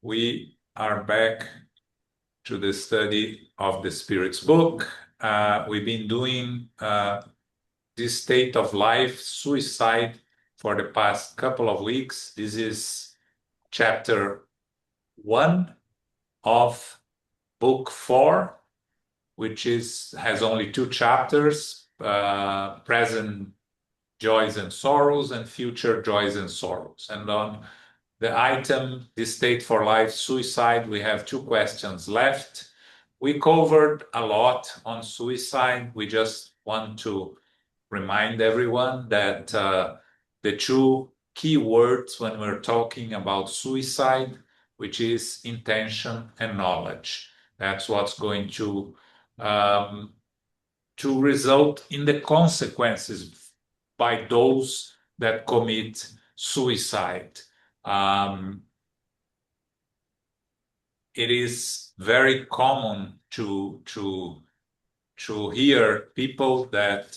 We are back to the study of the Spirit's book. We've been doing this state of life, suicide, for the past couple of weeks. This is chapter 1 of book 4, which has only 2 chapters, present joys and sorrows and future joys and sorrows. And on the item, this state for life, suicide, we have 2 questions left. We covered a lot on suicide. We just want to remind everyone that the 2 key words when we're talking about suicide, which is intention and knowledge. That's what's going to result in the consequences by those that commit suicide. It is very common to hear people that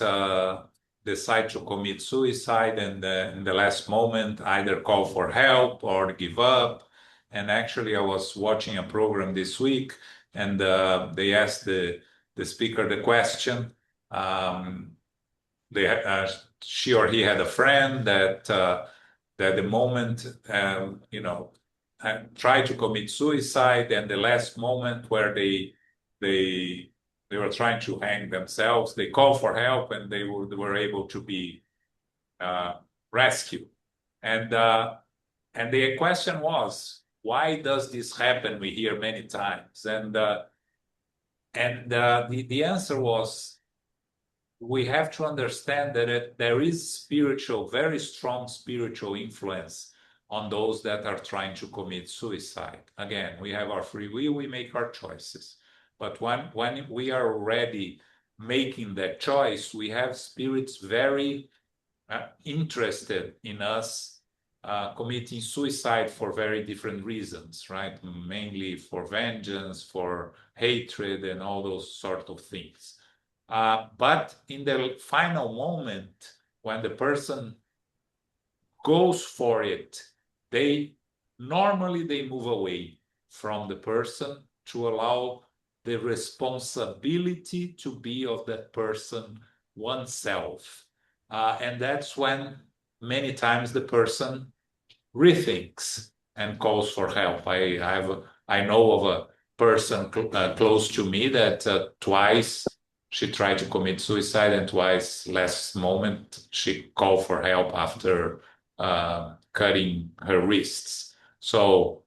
decide to commit suicide and in the last moment either call for help or give up. And actually, I was watching a program this week, and they asked the speaker the question. She or he had a friend that the moment tried to commit suicide, and the last moment where they were trying to hang themselves, they called for help, and they were able to be rescued. And the question was, why does this happen? We hear many times, and the answer was, we have to understand that there is very strong spiritual influence on those that are trying to commit suicide. Again, we have our free will, we make our choices. But when we are already making that choice, we have spirits very interested in us committing suicide for very different reasons, right? Mainly for vengeance, for hatred, and all those sort of things. But in the final moment, when the person goes for it, they move away from the person to allow the responsibility to be of that person oneself. And that's when many times the person rethinks and calls for help. I know of a person close to me that twice she tried to commit suicide, and twice last moment she called for help after cutting her wrists. So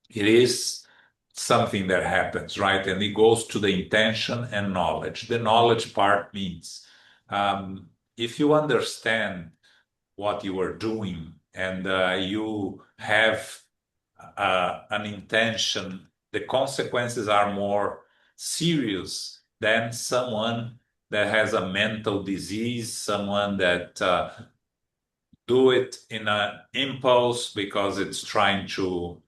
it is something that happens, right? And it goes to the intention and knowledge. The knowledge part means if you understand what you are doing and you have an intention, the consequences are more serious than someone that has a mental disease, someone that do it in an impulse because it's trying to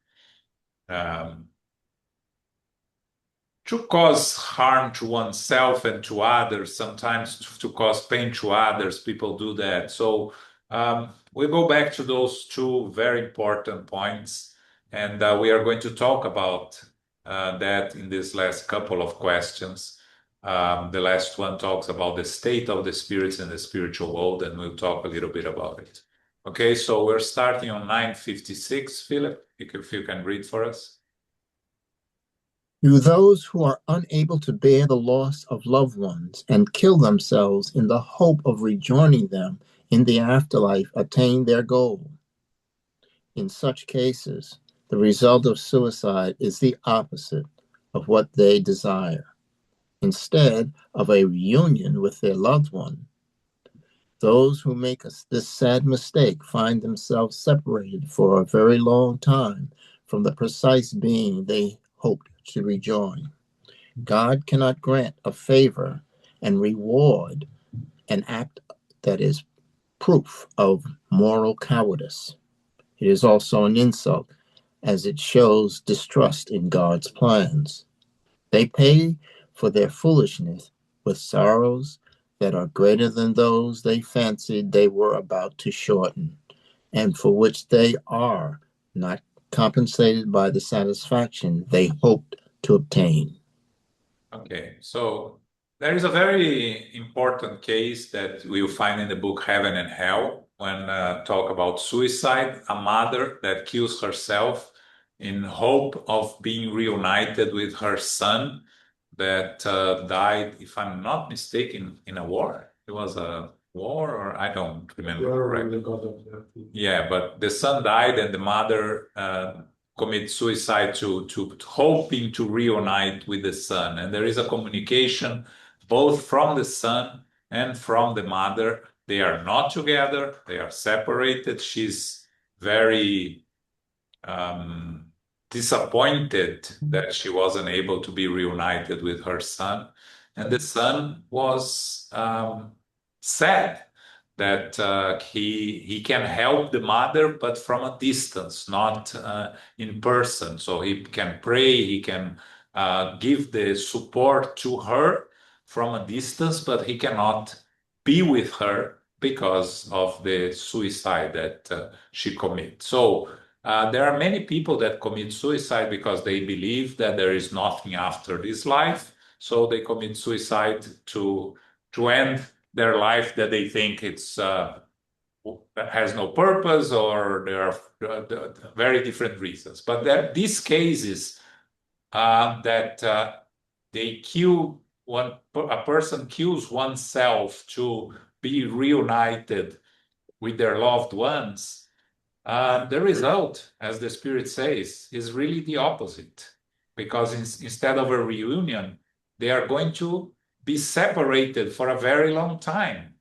cause harm to oneself and to others, sometimes to cause pain to others. People do that. So we go back to those 2 very important points, and we are going to talk about that in this last couple of questions. The last one talks about the state of the spirits in the spiritual world, and we'll talk a little bit about it. Okay, so we're starting on 956. Philip, if you can read for us. Do those who are unable to bear the loss of loved ones and kill themselves in the hope of rejoining them in the afterlife attain their goal? In such cases, the result of suicide is the opposite of what they desire. Instead of a reunion with their loved one, those who make this sad mistake find themselves separated for a very long time from the precise being they hoped to rejoin. God cannot grant a favor and reward an act that is proof of moral cowardice. It is also an insult, as it shows distrust in God's plans. They pay for their foolishness with sorrows that are greater than those they fancied they were about to shorten, and for which they are not compensated by the satisfaction they hoped to obtain. Okay, so there is a very important case that we'll find in the book Heaven and Hell when talk about suicide, a mother that kills herself in hope of being reunited with her son that died, if I'm not mistaken, in a war. It was a war, or I don't remember correctly. Yeah, but the son died, and the mother commit suicide to hoping to reunite with the son. And there is a communication both from the son and from the mother. They are not together, they are separated. She's very um, disappointed that she wasn't able to be reunited with her son. And the son was sad that he can help the mother, but from a distance, not in person. So he can pray, he can give the support to her from a distance, but he cannot be with her because of the suicide that she commits. So there are many people that commit suicide because they believe that there is nothing after this life. So they commit suicide to end their life that they think it's has no purpose, or there are very different reasons. But there these cases that they kill one a person kills oneself to be reunited with their loved ones. The result, as the spirit says, is really the opposite, because instead of a reunion, they are going to be separated for a very long time,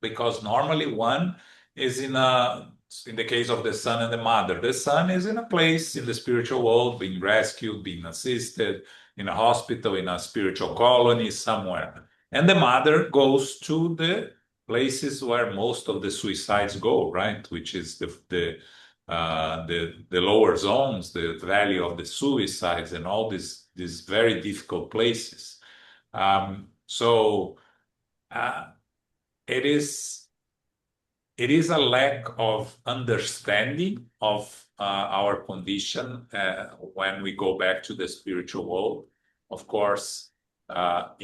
because normally one is in the case of the son and the mother, the son is in a place in the spiritual world, being rescued, being assisted in a hospital, in a spiritual colony somewhere, and the mother goes to the places where most of the suicides go, right? Which is the lower zones, the valley of the suicides, and all these very difficult places. So uh, it is it is a lack of understanding of our condition when we go back to the spiritual world. Of course, for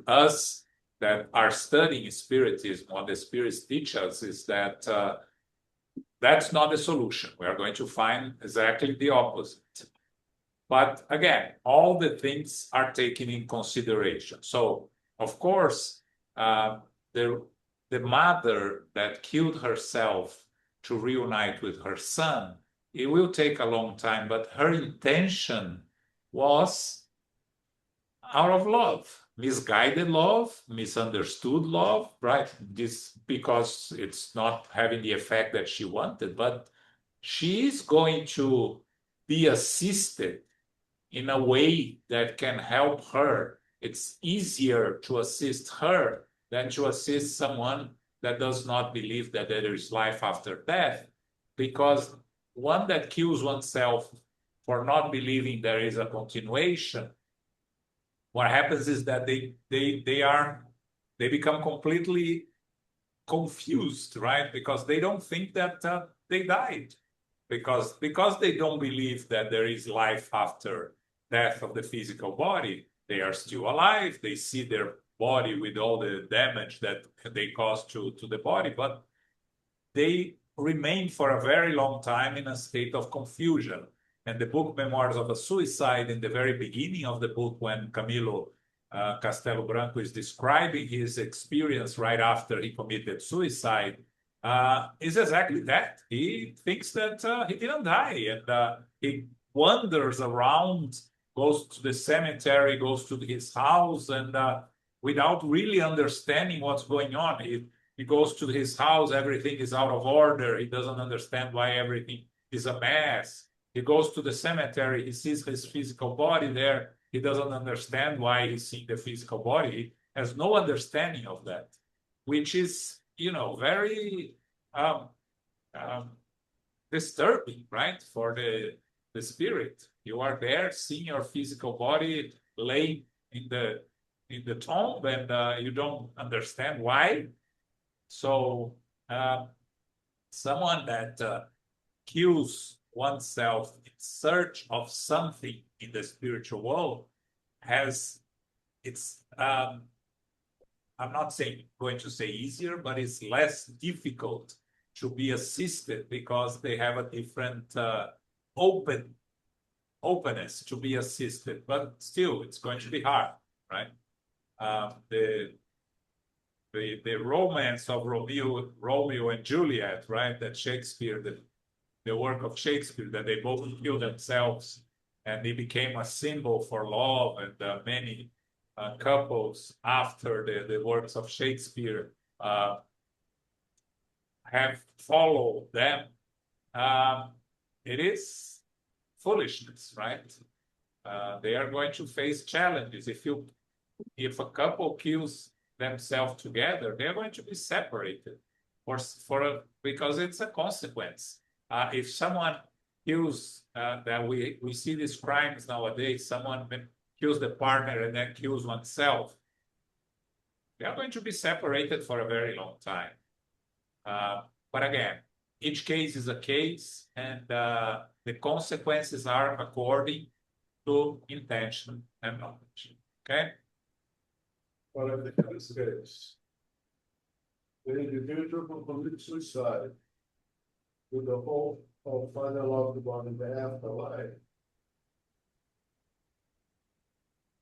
us that are studying spiritism, what the spirits teach us is that that's not the solution. We are going to find exactly the opposite. But again, all the things are taken in consideration. So, of course, the mother that killed herself to reunite with her son, it will take a long time, but her intention was out of love, misguided love, misunderstood love, right? This because it's not having the effect that she wanted, but she is going to be assisted in a way that can help her. It's easier to assist her than to assist someone that does not believe that there is life after death, because one that kills oneself for not believing there is a continuation, what happens is that they become completely confused, right? Because they don't think that they died, because they don't believe that there is life after death of the physical body. They are still alive. They see their body with all the damage that they cause to the body, but they remain for a very long time in a state of confusion. And the book Memoirs of a Suicide, in the very beginning of the book, when Camilo Castelo Branco is describing his experience right after he committed suicide, is exactly that. He thinks that he didn't die, and he wanders around, goes to the cemetery, goes to his house, and without really understanding what's going on. He goes to his house, everything is out of order. He doesn't understand why everything is a mess. He goes to the cemetery, he sees his physical body there. He doesn't understand why he's seeing the physical body. He has no understanding of that, which is, very um, um, disturbing, right? For the spirit. You are there seeing your physical body laying in the tomb, and you don't understand why. So someone that kills oneself in search of something in the spiritual world has it's I'm not saying going to say easier, but it's less difficult to be assisted because they have a different openness to be assisted. But still, it's going to be hard, right? The the romance of Romeo and Juliet, right? That Shakespeare, the work of Shakespeare, that they both killed themselves, and they became a symbol for love, and many couples after the works of Shakespeare have followed them. Um, it is foolishness, right? They are going to face challenges. If a couple kills themselves together, they're going to be separated because it's a consequence. If someone kills, that we see these crimes nowadays, someone kills the partner and then kills oneself, they are going to be separated for a very long time. But again, each case is a case, and the consequences are according to intention and knowledge. Okay? But in this case, the individual who commits suicide with the hope of finding a loved one in the afterlife,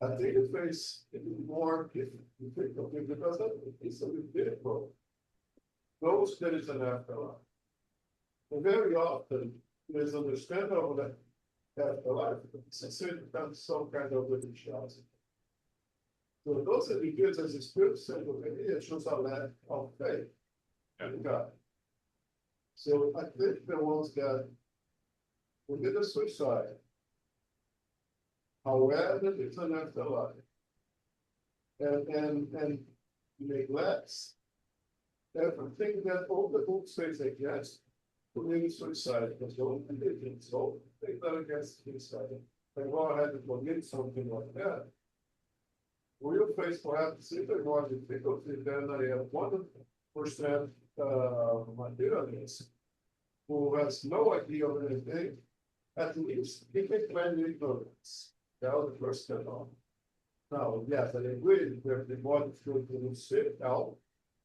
I think it face more difficult because it's a difficult. Those that is an afterlife. And very often, there's understanding of that afterlife, since it becomes some kind of religiosity. So those individuals, as the Spirit said, it shows a lack of faith in God. So I think the ones that commit a suicide, however, it's an afterlife, and neglects everything that all the book says against committing suicide, because the only religion, so they not against suicide, and go ahead and commit something like that. We'll face perhaps even more difficulty than a 1% materialist who has no idea of anything. At least he can claim ignorance. That was the first step on. Now, yes, I agree that the body should sit out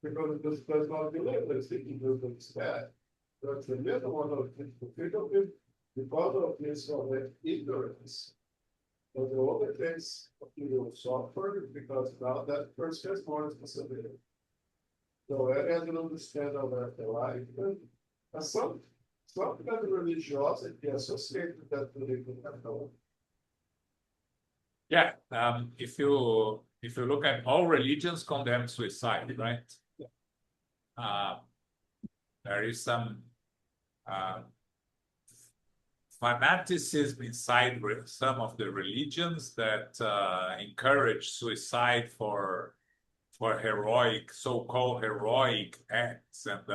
because it does not believe that thinking is bad. But the middle one of the difficulty because of this ignorance. So the other case, you will suffer because now that person has more responsibility. So as an understanding of that life, and some kind of religiosity associated with that belief. Yeah, if you look at all religions condemn suicide, right? There is some fanaticism inside some of the religions that encourage suicide for heroic, so-called heroic acts, and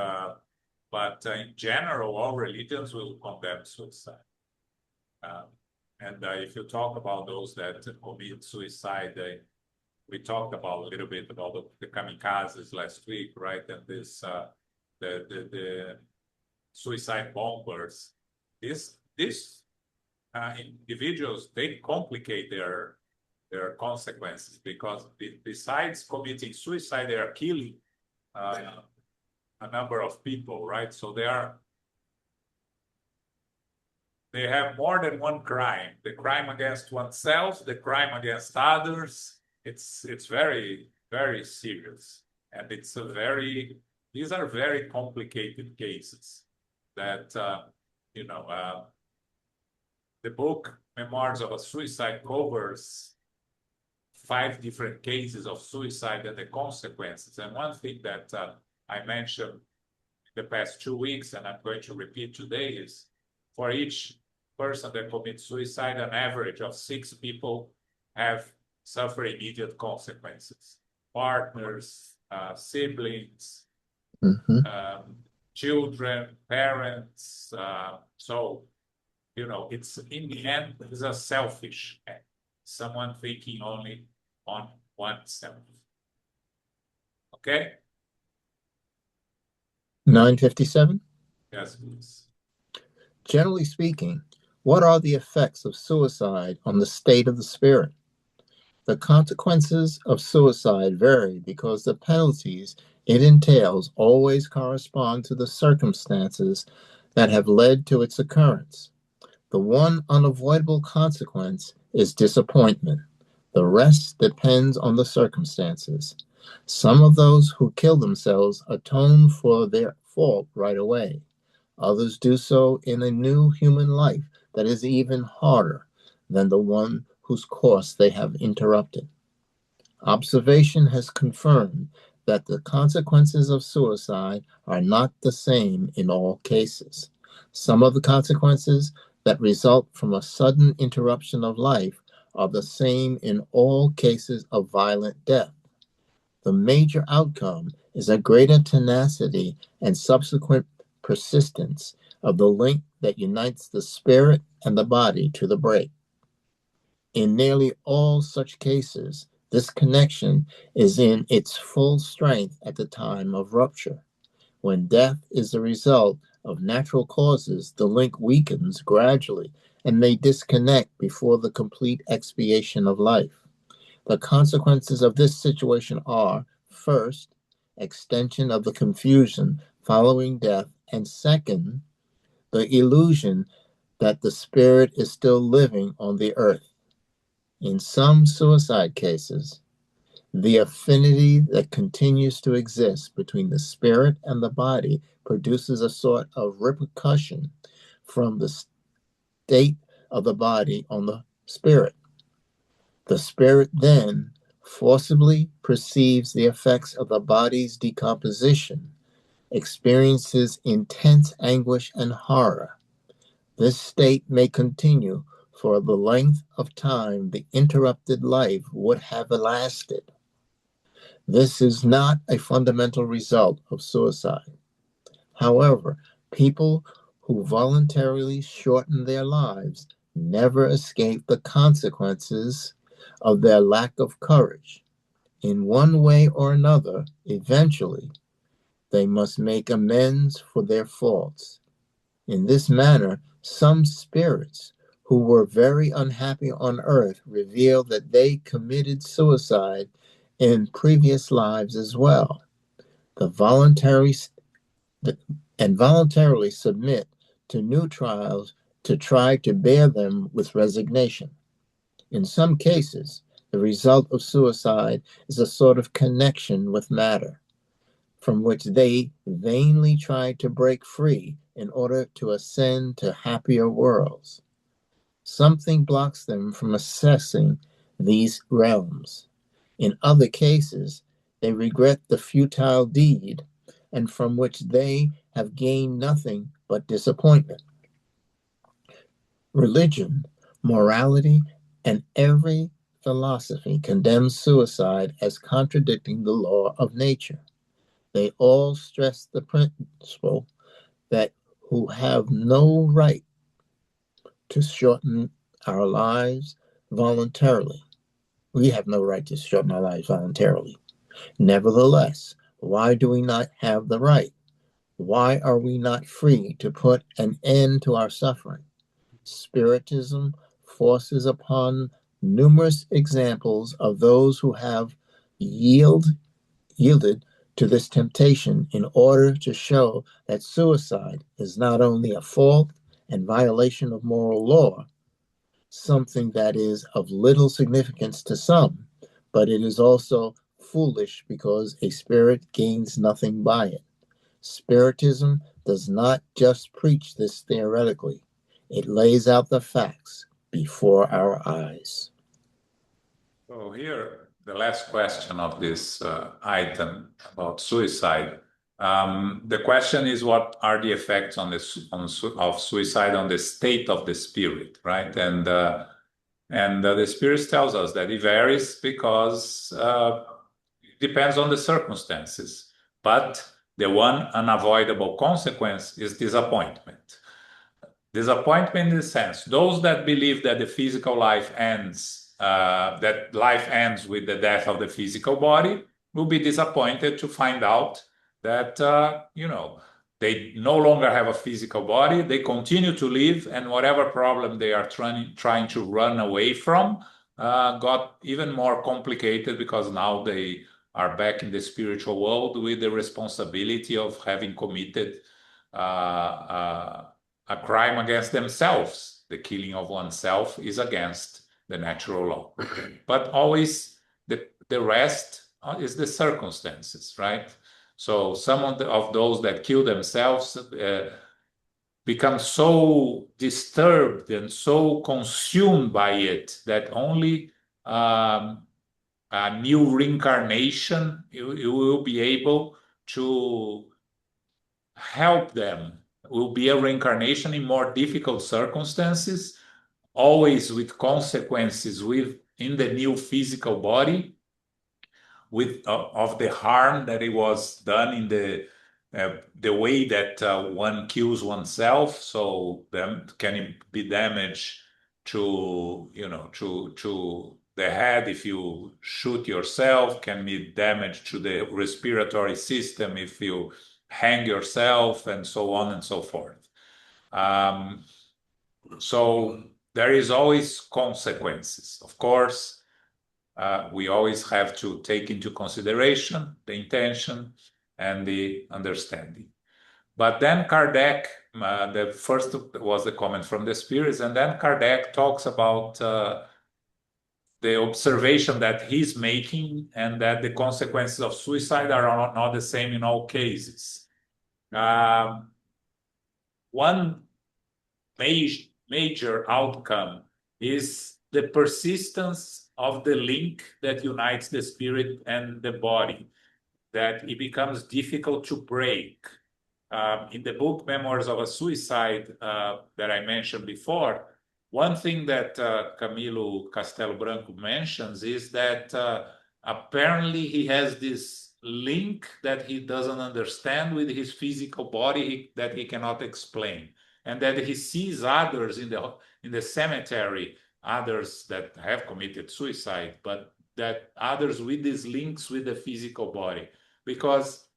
but in general, all religions will condemn suicide. And if you talk about those that commit suicide, we talked about a little bit about the kamikazes last week, right? And this the suicide bombers. These individuals, they complicate their consequences because besides committing suicide, they are killing a number of people, right? So they have more than one crime: the crime against oneself, the crime against others. It's very, very serious, and these are very complicated cases that the book Memoirs of a Suicide covers 5 different cases of suicide and the consequences. And one thing that I mentioned the past 2 weeks, and I'm going to repeat today, is for each person that commits suicide, an average of 6 people have suffer immediate consequences: partners, siblings, children, parents. So, it's in the end, it's a selfish act. Someone thinking only on oneself. Okay? 957. Yes, please. Generally speaking, what are the effects of suicide on the state of the spirit? The consequences of suicide vary because the penalties it entails always correspond to the circumstances that have led to its occurrence. The one unavoidable consequence is disappointment. The rest depends on the circumstances. Some of those who kill themselves atone for their fault right away. Others do so in a new human life that is even harder than the one whose course they have interrupted. Observation has confirmed that the consequences of suicide are not the same in all cases. Some of the consequences that result from a sudden interruption of life are the same in all cases of violent death. The major outcome is a greater tenacity and subsequent persistence of the link that unites the spirit and the body to the break. In nearly all such cases, this connection is in its full strength at the time of rupture. When death is the result of natural causes, the link weakens gradually and may disconnect before the complete expiation of life. The consequences of this situation are, first, extension of the confusion following death, and second, the illusion that the spirit is still living on the earth. In some suicide cases, the affinity that continues to exist between the spirit and the body produces a sort of repercussion from the state of the body on the spirit. The spirit then forcibly perceives the effects of the body's decomposition, experiences intense anguish and horror. This state may continue for the length of time the interrupted life would have lasted. This is not a fundamental result of suicide. However, people who voluntarily shorten their lives never escape the consequences of their lack of courage. In one way or another, eventually, they must make amends for their faults. In this manner, some spirits who were very unhappy on earth reveal that they committed suicide in previous lives as well. The voluntary and voluntarily submit to new trials to try to bear them with resignation. In some cases, the result of suicide is a sort of connection with matter, from which they vainly try to break free in order to ascend to happier worlds. Something blocks them from accessing these realms. In other cases, they regret the futile deed, and from which they have gained nothing but disappointment. Religion, morality, and every philosophy condemns suicide as contradicting the law of nature. They all stress the principle that who have no right to shorten our lives voluntarily. We have no right to shorten our lives voluntarily. Nevertheless, why do we not have the right? Why are we not free to put an end to our suffering? Spiritism forces upon numerous examples of those who have yielded to this temptation in order to show that suicide is not only a fault and violation of moral law, something that is of little significance to some, but it is also foolish because a spirit gains nothing by it. Spiritism does not just preach this theoretically, it lays out the facts before our eyes. So here, the last question of this item about suicide. The question is, what are the effects of suicide on the state of the spirit, right? And the spirit tells us that it varies because it depends on the circumstances. But the one unavoidable consequence is disappointment. Disappointment in the sense, those that believe that the physical life ends, that life ends with the death of the physical body, will be disappointed to find out that, they no longer have a physical body. They continue to live, and whatever problem they are trying to run away from got even more complicated because now they are back in the spiritual world with the responsibility of having committed a crime against themselves. The killing of oneself is against the natural law. But always the rest is the circumstances, right? So some of those that kill themselves become so disturbed and so consumed by it that only a new reincarnation you will be able to help them. Will be a reincarnation in more difficult circumstances, always with consequences in the new physical body, with of the harm that it was done in the way that one kills oneself. So them can be damage to to the head if you shoot yourself, can be damage to the respiratory system if you hang yourself, and so on and so forth. So there is always consequences, of course. We always have to take into consideration the intention and the understanding. But then Kardec, the first was the comment from the spirits, and then Kardec talks about the observation that he's making, and that the consequences of suicide are not the same in all cases. One major outcome is the persistence of the link that unites the spirit and the body, that it becomes difficult to break. In the book Memoirs of a Suicide that I mentioned before, one thing that Camilo Castelo Branco mentions is that apparently he has this link that he doesn't understand with his physical body that he cannot explain, and that he sees others in the cemetery, others that have committed suicide, but that others with these links with the physical body. Because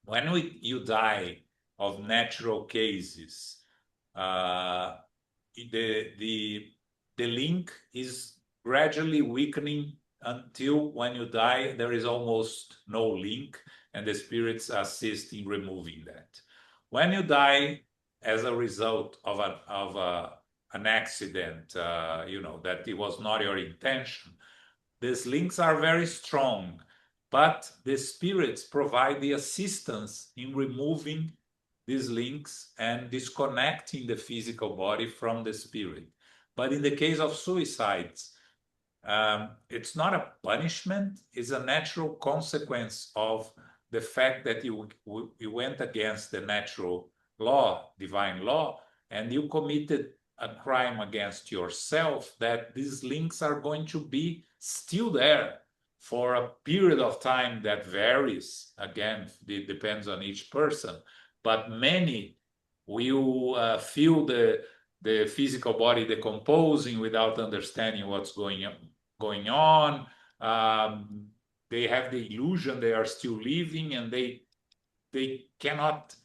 when you die of natural cases, the link is gradually weakening until when you die, there is almost no link, and the spirits assist in removing that. When you die as a result of an accident, that it was not your intention, these links are very strong, but the spirits provide the assistance in removing these links and disconnecting the physical body from the spirit. But in the case of suicides, it's not a punishment, it's a natural consequence of the fact that you went against the natural law, divine law, and you committed a crime against yourself, that these links are going to be still there for a period of time that varies. Again, it depends on each person, but many will feel the physical body decomposing without understanding what's going on. They have the illusion they are still living, and they cannot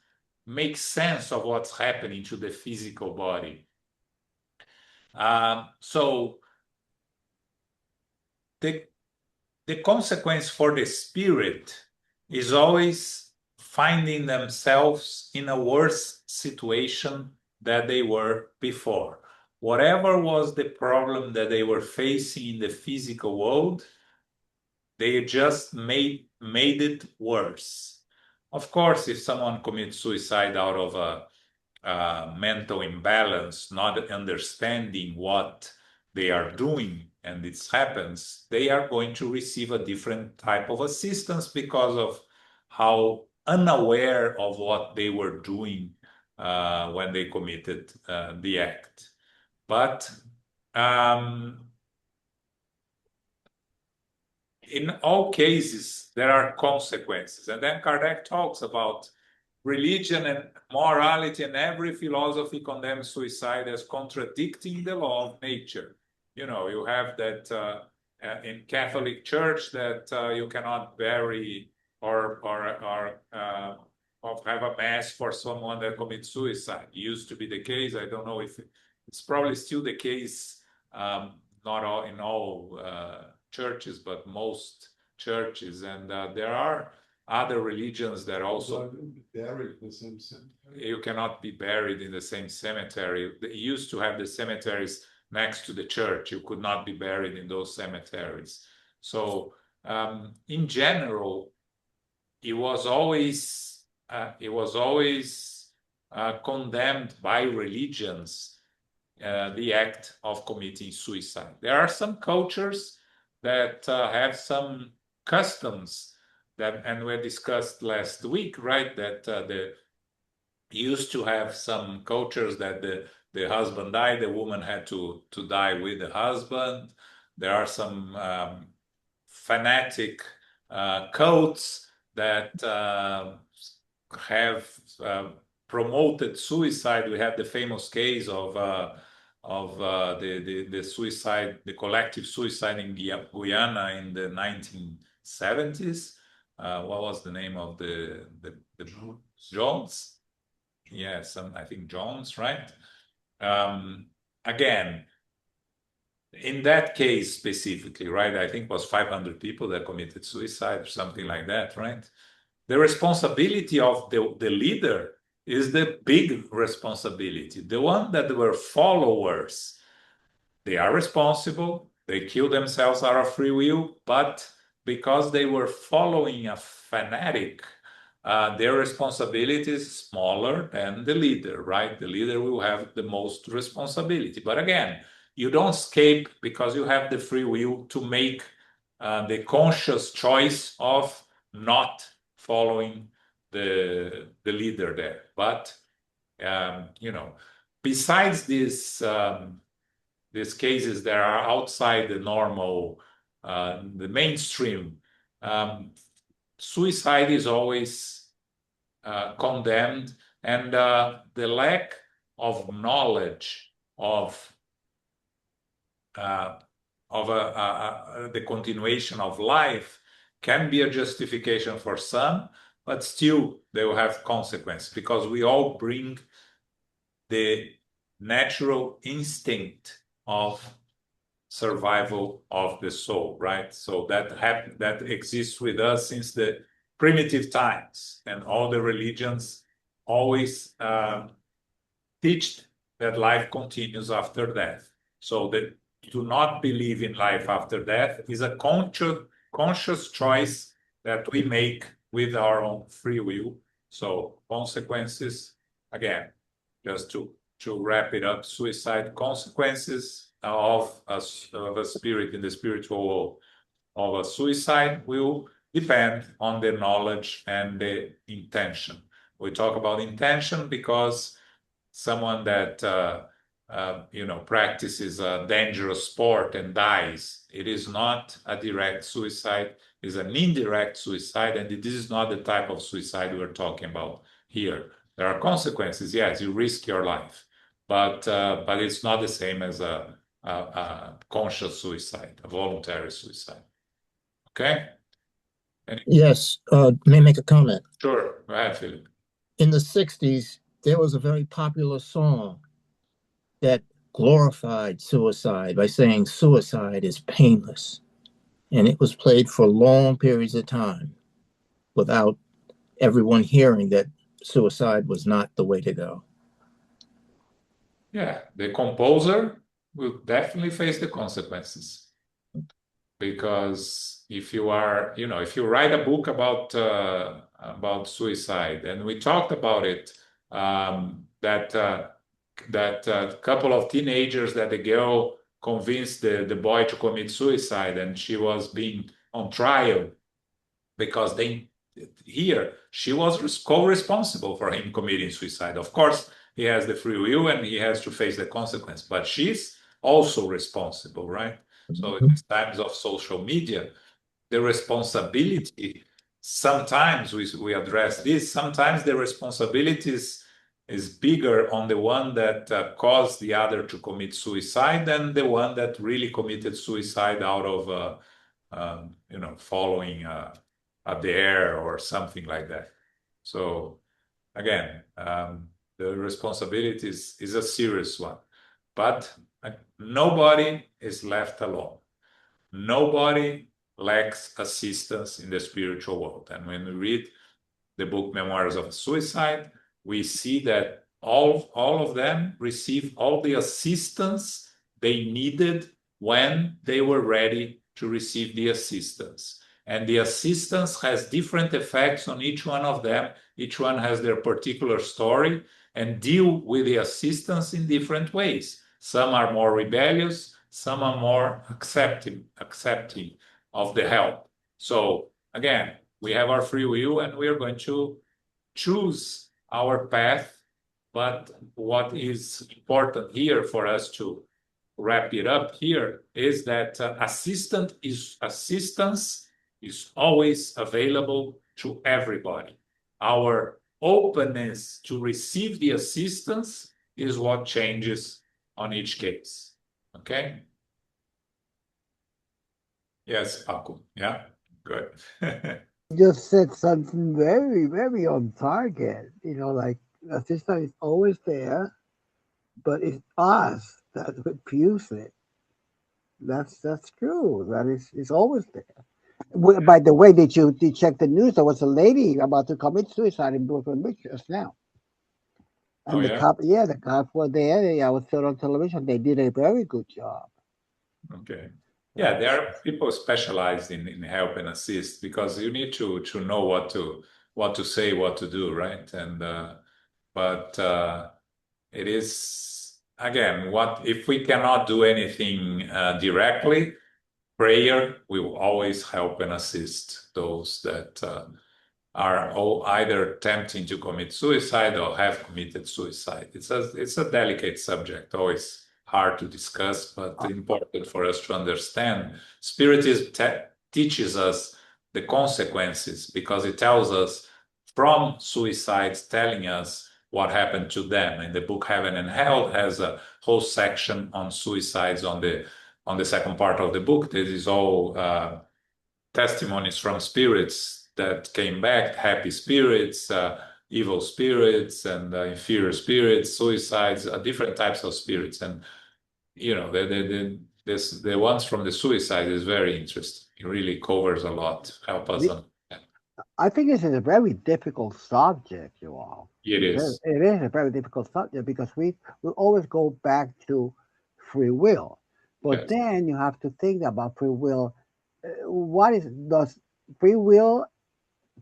make sense of what's happening to the physical body. So the consequence for the spirit is always finding themselves in a worse situation than they were before. Whatever was the problem that they were facing in the physical world, they just made it worse. Of course, if someone commits suicide out of a mental imbalance, not understanding what they are doing, and it happens, they are going to receive a different type of assistance because of how unaware of what they were doing when they committed the act. But in all cases, there are consequences. And then Kardec talks about religion and morality, and every philosophy condemns suicide as contradicting the law of nature. You have that in Catholic Church that you cannot bury or have a mass for someone that commits suicide. It used to be the case. I don't know if it's probably still the case, not all in all churches, but most churches. And there are other religions that also buried in the same cemetery. you cannot be buried in the same cemetery. They used to have the cemeteries next to the church. You could not be buried in those cemeteries. So in general, it was always condemned by religions, the act of committing suicide. There are some cultures that have some customs that, and we discussed last week, right? That the used to have some cultures that the husband died, the woman had to die with the husband. There are some fanatic cults that have promoted suicide. We have the famous case of the suicide, the collective suicide in Guyana in the 1970s. What was the name of the Jones? Yes, I think Jones, right? Again, in that case specifically, right? I think it was 500 people that committed suicide or something like that, right? The responsibility of the leader is the big responsibility. The one that were followers, they are responsible. They kill themselves out of free will, but because they were following a fanatic, their responsibility is smaller than the leader, right? The leader will have the most responsibility. But again, you don't escape because you have the free will to make the conscious choice of not following the leader there. But besides these cases that are outside the normal, the mainstream, suicide is always condemned, and the lack of knowledge of the continuation of life can be a justification for some, but still they will have consequence, because we all bring the natural instinct of survival of the soul, right? So that exists with us since the primitive times, and all the religions always teach that life continues after death. So that to not believe in life after death is a conscious choice that we make with our own free will. So consequences, again, just to wrap it up, suicide consequences of a spirit in the spiritual world of a suicide will depend on the knowledge and the intention. We talk about intention because someone that practices a dangerous sport and dies, it is not a direct suicide, it's an indirect suicide, and this is not the type of suicide we're talking about here. There are consequences, yes, you risk your life, but it's not the same as a conscious suicide, a voluntary suicide. Okay? Yes, may I make a comment? Sure, go ahead, Philip. In the 60s, there was a very popular song that glorified suicide by saying suicide is painless. And it was played for long periods of time without everyone hearing that suicide was not the way to go. Yeah, the composer will definitely face the consequences, because if you are, if you write a book about suicide, and we talked about it, that couple of teenagers that the girl convinced the boy to commit suicide, and she was being on trial because she was co-responsible for him committing suicide. Of course, he has the free will and he has to face the consequence, but she's also responsible, right? So in times of social media, the responsibility, sometimes we address this, sometimes the responsibility is bigger on the one that caused the other to commit suicide than the one that really committed suicide out of following a dare or something like that. So again, the responsibility is a serious one, but nobody is left alone. Nobody lacks assistance in the spiritual world. And when we read the book Memoirs of Suicide, we see that all of them receive all the assistance they needed when they were ready to receive the assistance. And the assistance has different effects on each one of them. Each one has their particular story and deal with the assistance in different ways. Some are more rebellious, some are more accepting of the help. So again, we have our free will and we are going to choose our path. But what is important here for us to wrap it up here is that assistance is always available to everybody. Our openness to receive the assistance is what changes on each case. Okay? Yes, Paco. Yeah, good. Just said something very, very on target. Like the system is always there, but it's us that refuse it. That's true. That is it's always there. By the way, did you check the news? There was a lady about to commit suicide in Brooklyn Beach just now, Oh, and the yeah? cop, yeah, the cops were there. I was still on television. They did a very good job. Okay. Yeah, Yeah. there are people specialized in help and assist because you need to know what to say, what to do, right? And but it is again, what if we cannot do anything directly, prayer will always help and assist those that are all either attempting to commit suicide or have committed suicide. It's a delicate subject, always hard to discuss, but important for us to understand. Spiritism teaches us the consequences because it tells us from suicides, telling us what happened to them. And the book Heaven and Hell has a whole section on suicides on the second part of the book. This is all testimonies from spirits that came back, happy spirits, evil spirits, and inferior spirits, suicides, different types of spirits. And the ones from the suicide is very interesting. It really covers a lot. Help us The- understand. I think this is a very difficult subject, you all. It is. It is a very difficult subject because we always go back to free will, but Yes. then you have to think about free will. What is does free will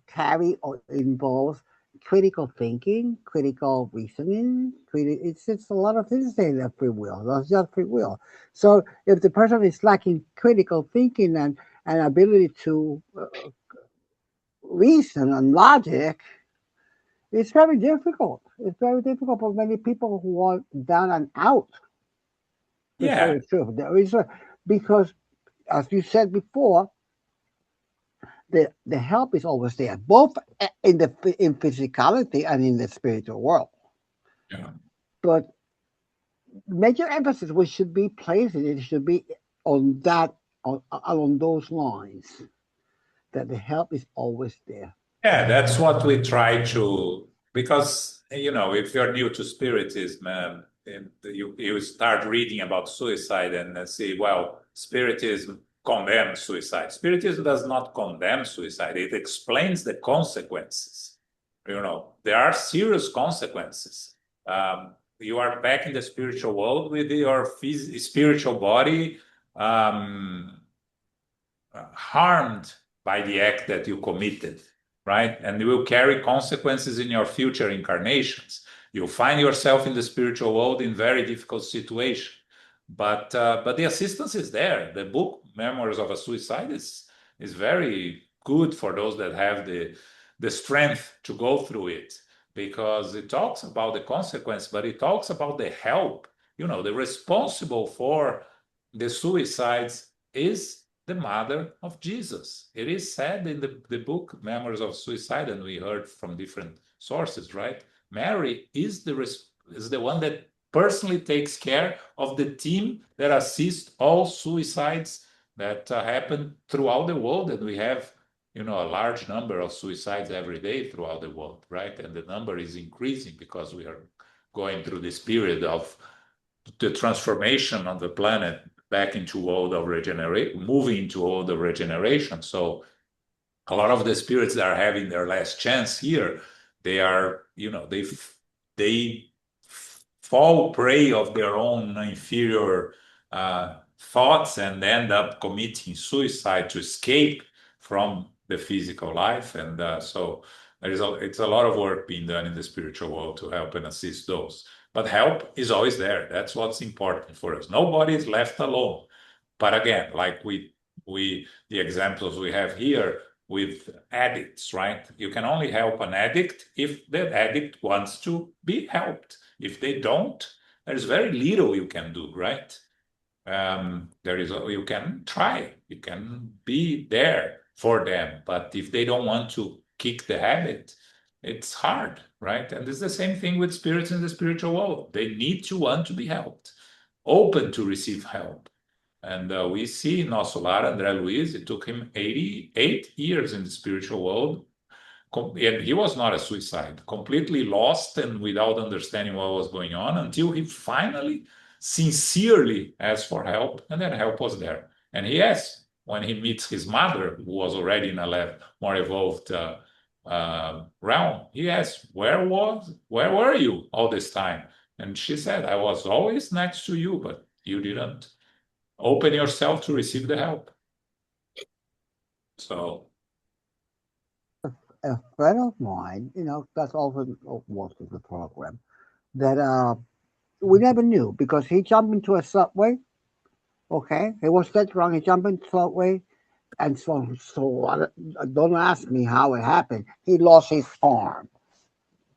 carry or involves critical thinking, critical reasoning? It's just a lot of things in that free will. That's just free will. So if the person is lacking critical thinking and ability to reason and logic, it's very difficult. It's very difficult for many people who are down and out, to tell Yeah. you the truth. There is because, as you said before, the help is always there, both in physicality and in the spiritual world. Yeah. But major emphasis we should be placing it should be on that along those lines that the help is always there. Yeah, that's what we try to, because, if you're new to Spiritism, and you start reading about suicide and see, well, Spiritism condemns suicide. Spiritism does not condemn suicide. It explains the consequences. There are serious consequences. You are back in the spiritual world with your spiritual body harmed by the act that you committed, right? And you will carry consequences in your future incarnations. You'll find yourself in the spiritual world in very difficult situation. But the assistance is there. The book Memoirs of a Suicide is very good for those that have the strength to go through it, because it talks about the consequence, but it talks about the help. The responsible for the suicides is the mother of Jesus. It is said in the book Memoirs of Suicide, and we heard from different sources, right? Mary is the one that personally takes care of the team that assists all suicides that happen throughout the world, and we have a large number of suicides every day throughout the world, right? And the number is increasing because we are going through this period of the transformation of the planet back into world of regeneration, moving into world of regeneration. So a lot of the spirits that are having their last chance here, they are, they fall prey of their own inferior thoughts and end up committing suicide to escape from the physical life. And so it's a lot of work being done in the spiritual world to help and assist those. But help is always there. That's what's important for us. Nobody is left alone. But again, like the examples we have here with addicts, right? You can only help an addict if the addict wants to be helped. If they don't, there's very little you can do, right? You can try, you can be there for them, but if they don't want to kick the habit, it's hard, right? And it's the same thing with spirits in the spiritual world. They need to want to be helped, open to receive help. And we see in Nosso Lar, André Luiz, it took him 88 years in the spiritual world. And he was not a suicide, completely lost and without understanding what was going on until he finally sincerely asked for help, and then help was there. And he asked, when he meets his mother, who was already in a more evolved realm, he asked, where were you all this time? And she said, I was always next to you, but you didn't open yourself to receive the help. So a friend of mine, that's also most of the program, that we never knew because he jumped into a subway. Okay, he was dead wrong. He jumped into the subway, and don't ask me how it happened. He lost his arm.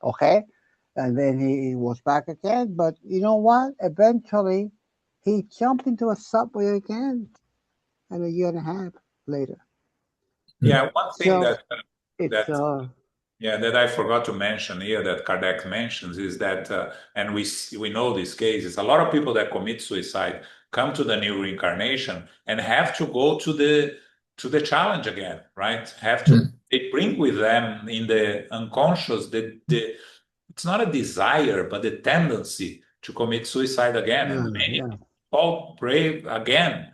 Okay, and then he was back again. But you know what? Eventually, he jumped into a subway again, and a year and a half later. yeah, one thing So it's that I forgot to mention here that Kardec mentions is that, and we know these cases, a lot of people that commit suicide come to the new reincarnation and have to go to the challenge again, right? They bring with them in the unconscious it's not a desire, but the tendency to commit suicide again. And many fall prey again,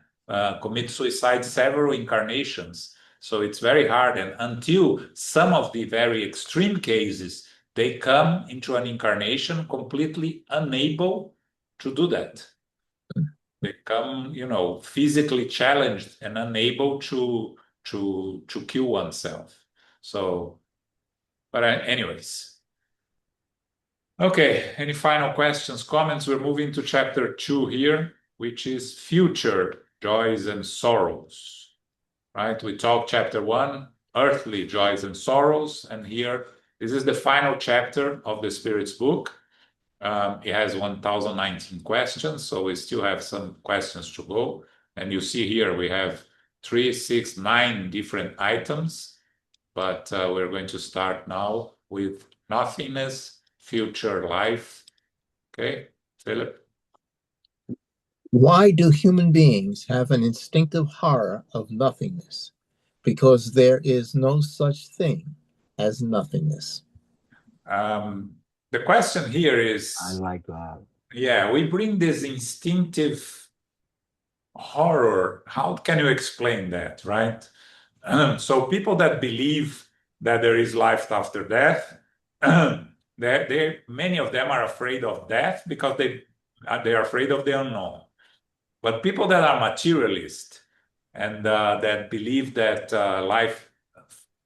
commit suicide several incarnations. So it's very hard. And until some of the very extreme cases, they come into an incarnation completely unable to do that. They come, physically challenged and unable to kill oneself. So, but anyways. Okay, any final questions, comments? We're moving to chapter 2 here, which is future joys and sorrows. Right? We talked chapter 1, earthly joys and sorrows, and here this is the final chapter of the Spirit's book. It has 1019 questions, so we still have some questions to go. And you see here we have 3, 6, 9 different items, but we're going to start now with nothingness, future life. Okay, Philip? Why do human beings have an instinctive horror of nothingness? Because there is no such thing as nothingness. The question here is, I like that. Yeah, we bring this instinctive horror. How can you explain that, right? So people that believe that there is life after death, many of them are afraid of death because they are afraid of the unknown. But people that are materialist and that believe that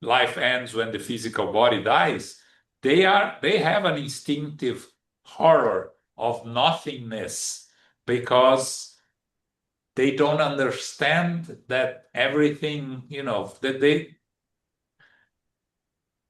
life ends when the physical body dies, they have an instinctive horror of nothingness because they don't understand that everything,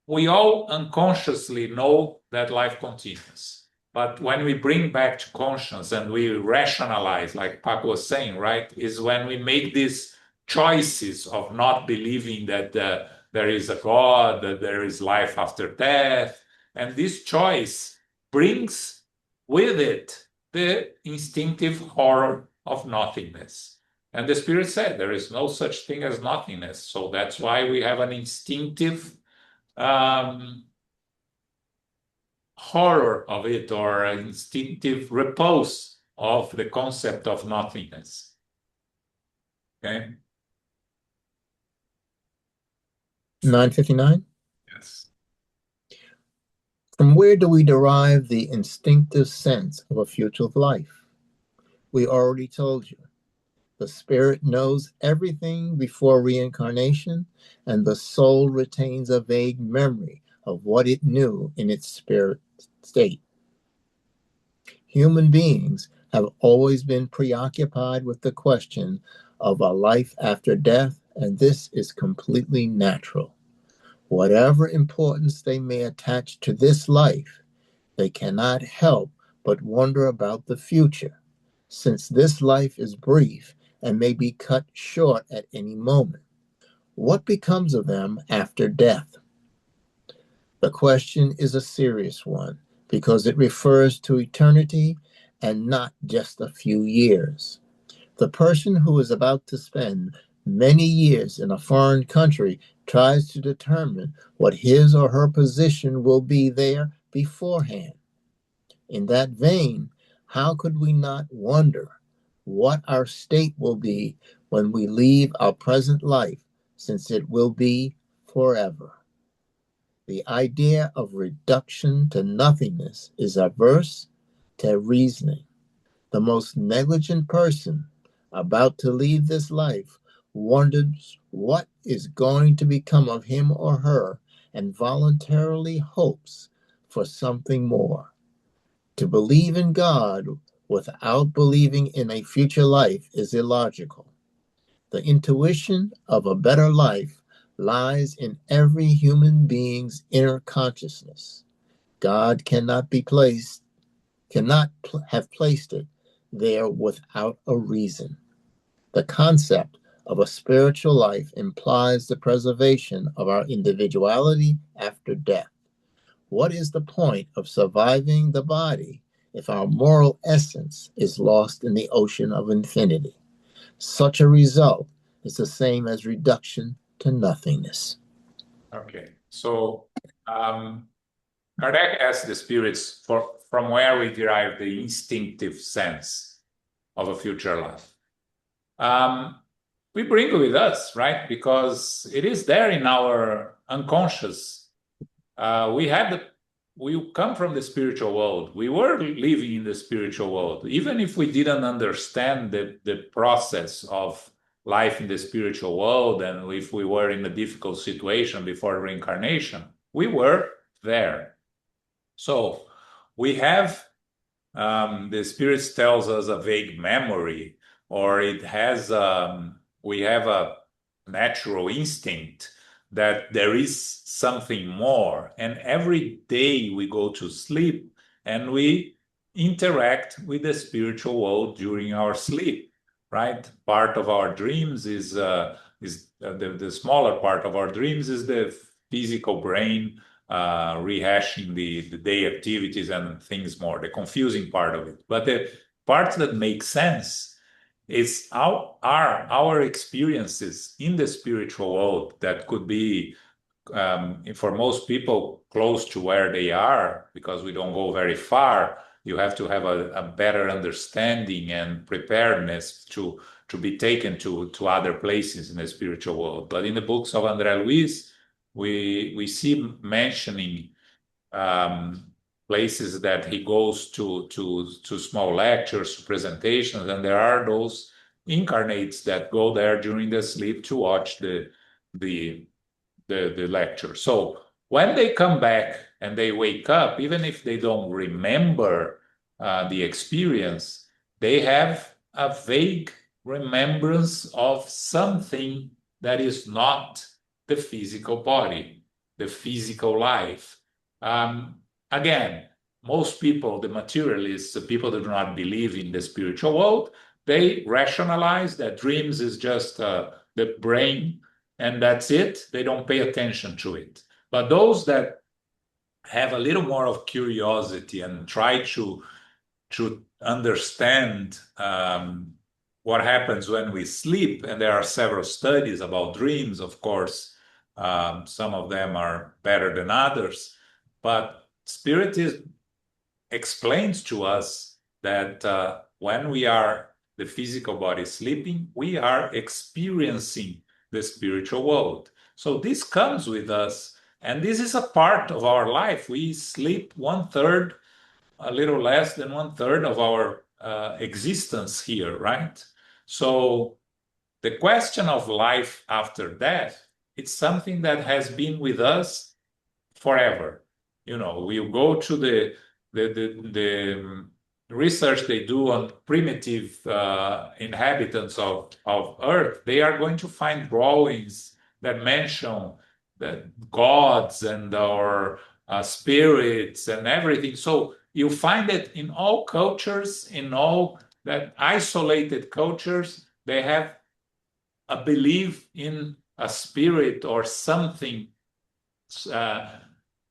we all unconsciously know that life continues. But when we bring back to conscience and we rationalize, like Paco was saying, right, is when we make these choices of not believing that there is a God, that there is life after death. And this choice brings with it the instinctive horror of nothingness. And the Spirit said there is no such thing as nothingness. So that's why we have an instinctive horror of it, or an instinctive repulse of the concept of nothingness. Okay? 959. Yes. From where do we derive the instinctive sense of a future life? We already told you. The spirit knows everything before reincarnation, and the soul retains a vague memory of what it knew in its spirit state. Human beings have always been preoccupied with the question of a life after death, and this is completely natural. Whatever importance they may attach to this life, they cannot help but wonder about the future, since this life is brief and may be cut short at any moment. What becomes of them after death? The question is a serious one because it refers to eternity and not just a few years. The person who is about to spend many years in a foreign country tries to determine what his or her position will be there beforehand. In that vein, how could we not wonder what our state will be when we leave our present life, since it will be forever? The idea of reduction to nothingness is averse to reasoning. The most negligent person about to leave this life wonders what is going to become of him or her and voluntarily hopes for something more. To believe in God without believing in a future life is illogical. The intuition of a better life lies in every human being's inner consciousness. God cannot have placed it there without a reason. The concept of a spiritual life implies the preservation of our individuality after death. What is the point of surviving the body if our moral essence is lost in the ocean of infinity? Such a result is the same as reduction to nothingness. Okay. So Kardec asked the spirits from where we derive the instinctive sense of a future life. We bring it with us, right? Because it is there in our unconscious. We come from the spiritual world. We were living in the spiritual world. Even if we didn't understand the process of life in the spiritual world, and if we were in a difficult situation before reincarnation, we were there. So we have, the spirits tells us a vague memory, or we have a natural instinct that there is something more. And every day we go to sleep and we interact with the spiritual world during our sleep, right? Part of our dreams the smaller part of our dreams is the physical brain rehashing the day activities and things more, the confusing part of it. But the part that makes sense is our experiences in the spiritual world that could be, for most people, close to where they are, because we don't go very far. You have to have a better understanding and preparedness to be taken to other places in the spiritual world. But in the books of André Luiz, we see mentioning places that he goes to small lectures, presentations, and there are those incarnates that go there during the sleep to watch the lecture. So when they come back and they wake up, even if they don't remember the experience, they have a vague remembrance of something that is not the physical body, the physical life. Again, most people, the materialists, the people that do not believe in the spiritual world, they rationalize that dreams is just the brain and that's it. They don't pay attention to it. But those that have a little more of curiosity and try to understand what happens when we sleep, and there are several studies about dreams, of course. Some of them are better than others, but Spiritism explains to us that when we are the physical body sleeping, we are experiencing the spiritual world. So this comes with us, and this is a part of our life. We sleep 1/3, a little less than 1/3 of our existence here, right? So the question of life after death, it's something that has been with us forever. You know, we go to the research they do on primitive inhabitants of Earth. They are going to find drawings that mention the gods and our spirits and everything. So you find it in all cultures, in all that isolated cultures, they have a belief in a spirit or something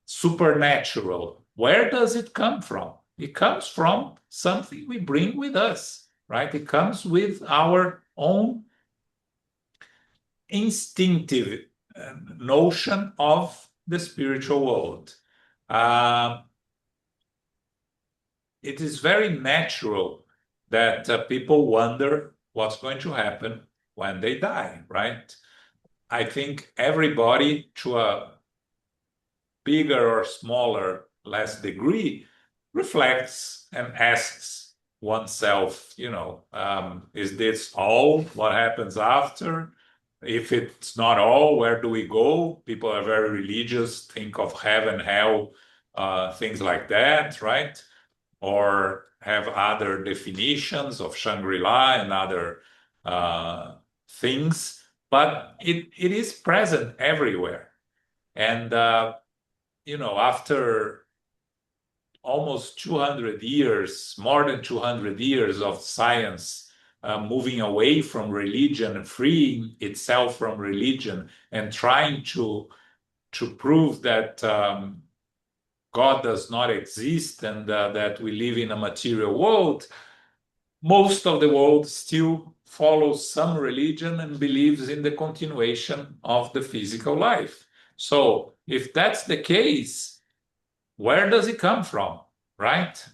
supernatural. Where does it come from? It comes from something we bring with us, right? It comes with our own instinctive notion of the spiritual world. It is very natural that people wonder what's going to happen when they die, right? I think everybody, to a bigger or smaller, less degree, reflects and asks oneself, is this all? What happens after? If it's not all, where do we go? People are very religious, think of heaven, hell, things like that, right? Or have other definitions of Shangri-La and other things, but it is present everywhere. And after almost 200 years, more than 200 years of science moving away from religion, freeing itself from religion, and trying to prove that God does not exist and that we live in a material world, most of the world still follows some religion and believes in the continuation of the physical life. So if that's the case, where does it come from, right?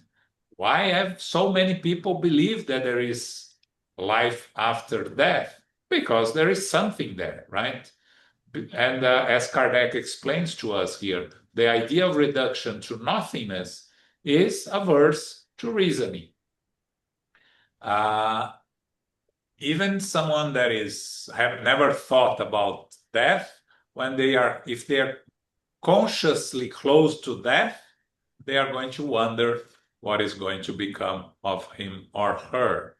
Why have so many people believe that there is life after death? Because there is something there, right? And as Kardec explains to us here, the idea of reduction to nothingness is averse to reasoning. Even someone that have never thought about death, if they are consciously close to death, they are going to wonder what is going to become of him or her.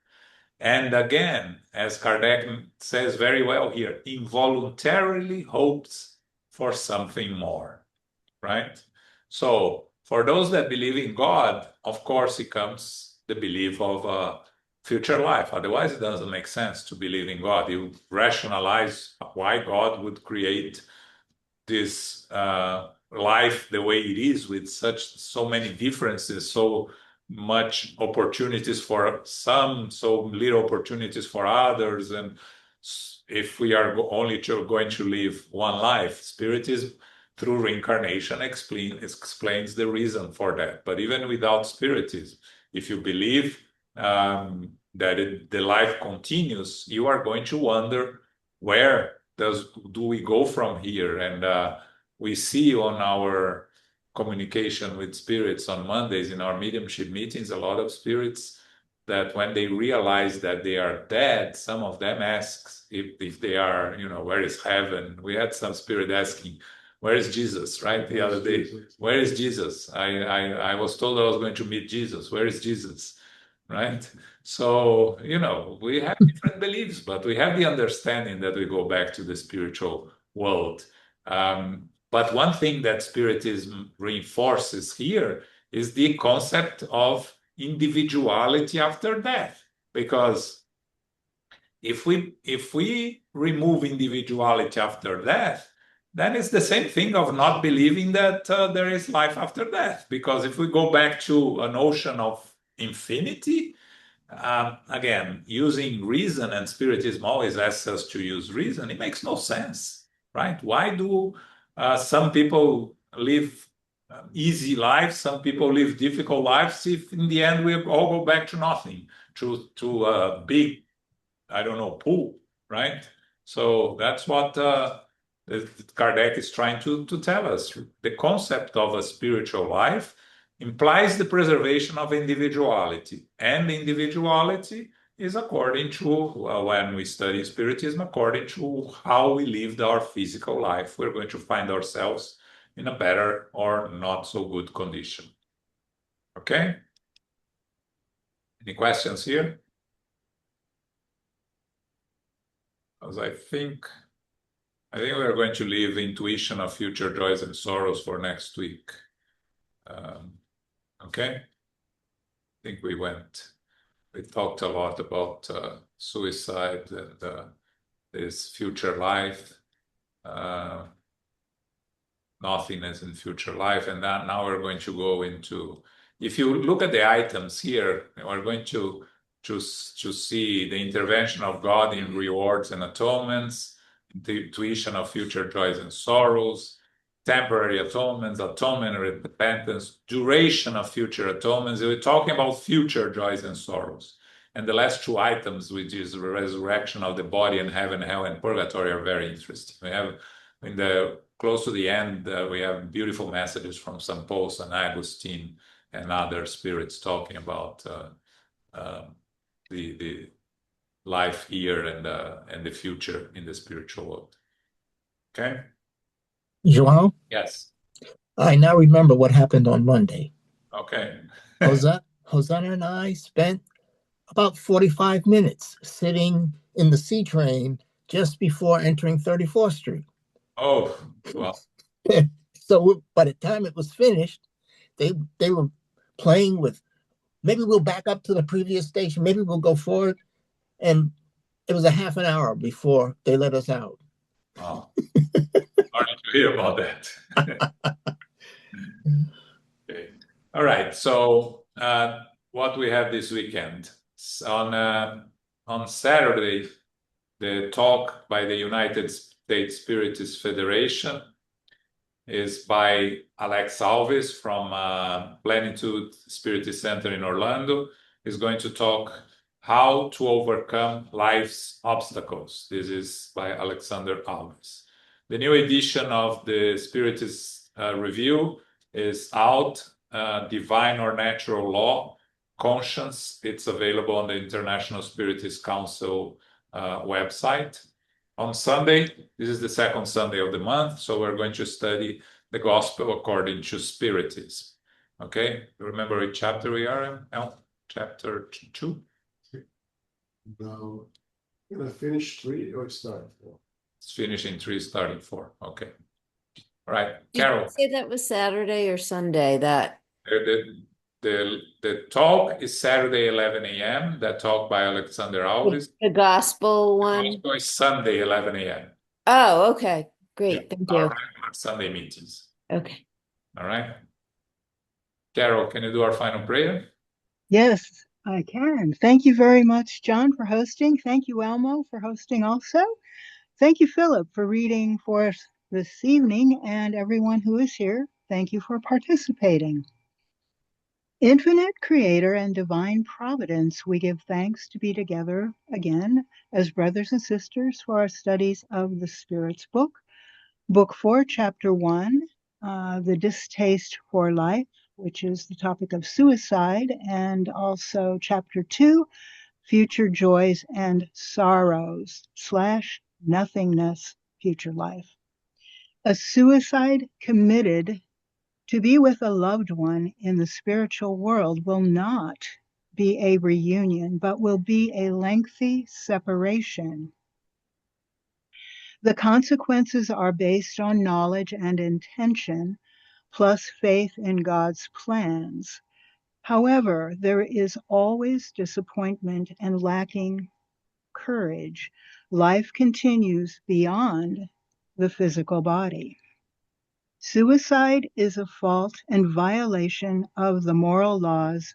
And again, as Kardec says very well here, involuntarily hopes for something more, right? So for those that believe in God, of course, it comes the belief of a future life. Otherwise, it doesn't make sense to believe in God. You rationalize why God would create this life the way it is, with so many differences, so much opportunities for some, so little opportunities for others. And if we are only going to live one life, Spiritism through reincarnation explains the reason for that. But even without Spiritism, if you believe that the life continues, you are going to wonder, where do we go from here? And we see on our communication with spirits on Mondays in our mediumship meetings, a lot of spirits that when they realize that they are dead, some of them ask if they are, where is heaven? We had some spirit asking, where is Jesus, right? The other day, where is Jesus? I was told I was going to meet Jesus. Where is Jesus? Right? So, we have different beliefs, but we have the understanding that we go back to the spiritual world. But one thing that Spiritism reinforces here is the concept of individuality after death. Because if we remove individuality after death, then it's the same thing of not believing that there is life after death. Because if we go back to a notion of infinity, again, using reason, and Spiritism always asks us to use reason, it makes no sense, right? Why do some people live easy lives, some people live difficult lives, if in the end we all go back to nothing, to a big, I don't know, pool, right? So that's what Kardec is trying to tell us. The concept of a spiritual life implies the preservation of individuality, and individuality is according to, when we study Spiritism, according to how we lived our physical life. We're going to find ourselves in a better or not so good condition. Okay? Any questions here? Because I think we're going to leave intuition of future joys and sorrows for next week. Okay? I think we talked a lot about suicide and this future life, nothingness in future life. And now we're going to go into, if you look at the items here, we're going to see the intervention of God in rewards and atonements, the intuition of future joys and sorrows, temporary atonements, atonement and repentance, duration of future atonements. We're talking about future joys and sorrows. And the last two items, which is the resurrection of the body and heaven, hell, and purgatory, are very interesting. We have close to the end, we have beautiful messages from St. Paul, St. Augustine, and other spirits talking about the life here and the future in the spiritual world. Okay? João? Yes. I now remember what happened on Monday. Okay. Hosanna and I spent about 45 minutes sitting in the C train just before entering 34th Street. Oh, well. So by the time it was finished, they were playing with, maybe we'll back up to the previous station, maybe we'll go forward. And it was a half an hour before they let us out. Oh. Sorry to hear about that. Okay. All right. So what we have this weekend? On Saturday, the talk by the United States Spiritist Federation is by Alex Alves from Plenitude Spiritist Center in Orlando. He's going to talk how to overcome life's obstacles. This is by Alexander Alves. The new edition of the Spiritist Review is out, Divine or Natural Law, Conscience. It's available on the International Spiritist Council website. On Sunday, this is the second Sunday of the month, so we're going to study the Gospel according to Spiritism. Okay, remember which chapter we are in? Chapter 2? No, you're gonna finish 3 or start 4? It's finishing 3, starting 4. Okay. All right, Carol. Did you say that was Saturday or Sunday? That the talk is Saturday 11 a.m. That talk by Alexander Alves. the gospel one? The gospel is Sunday 11 a.m. Oh, okay. Great. Yeah, Thank our you. regular Sunday meetings. Okay. All right. Carol, can you do our final prayer? Yes, I can. Thank you very much, John, for hosting. Thank you, Elmo, for hosting also. Thank you, Philip, for reading for us this evening, and everyone who is here, thank you for participating. Infinite Creator and Divine Providence, we give thanks to be together again as brothers and sisters for our studies of the Spirit's Book. Book 4, Chapter 1, The Distaste for Life, which is the topic of suicide, and also Chapter 2, Future Joys and Sorrows / Nothingness, Future Life. A suicide committed to be with a loved one in the spiritual world will not be a reunion, but will be a lengthy separation. The consequences are based on knowledge and intention, plus faith in God's plans. However, there is always disappointment and lacking courage. Life continues beyond the physical body. Suicide is a fault and violation of the moral laws,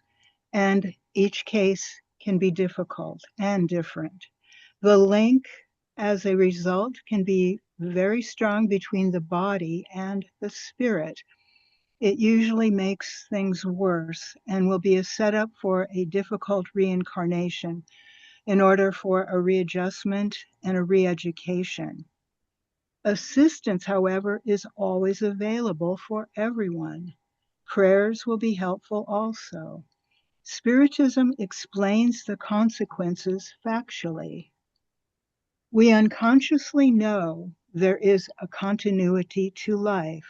and each case can be difficult and different. The link, as a result, can be very strong between the body and the spirit. It usually makes things worse and will be a setup for a difficult reincarnation in order for a readjustment and a re-education. Assistance, however, is always available for everyone. Prayers will be helpful also. Spiritism explains the consequences factually. We unconsciously know there is a continuity to life.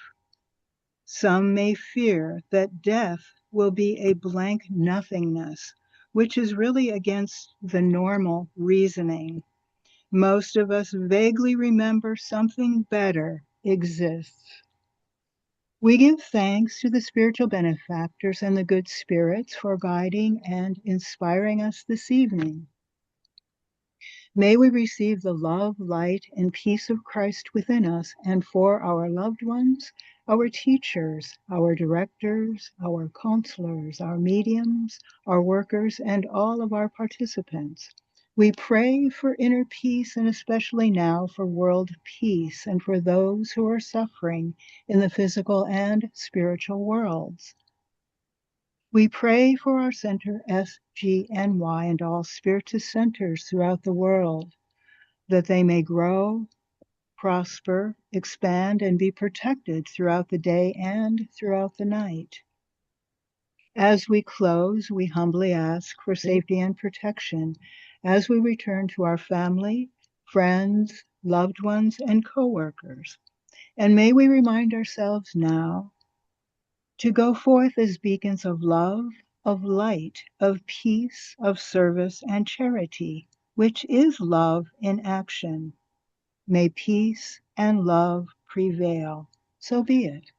Some may fear that death will be a blank nothingness, which is really against the normal reasoning. Most of us vaguely remember something better exists. We give thanks to the spiritual benefactors and the good spirits for guiding and inspiring us this evening. May we receive the love, light, and peace of Christ within us and for our loved ones, our teachers, our directors, our counselors, our mediums, our workers, and all of our participants. We pray for inner peace and especially now for world peace and for those who are suffering in the physical and spiritual worlds. We pray for our center SGNY and all spiritist centers throughout the world, that they may grow, prosper, expand, and be protected throughout the day and throughout the night. As we close, we humbly ask for safety and protection as we return to our family, friends, loved ones, and co-workers. And may we remind ourselves now to go forth as beacons of love, of light, of peace, of service, and charity, which is love in action. May peace and love prevail. So be it.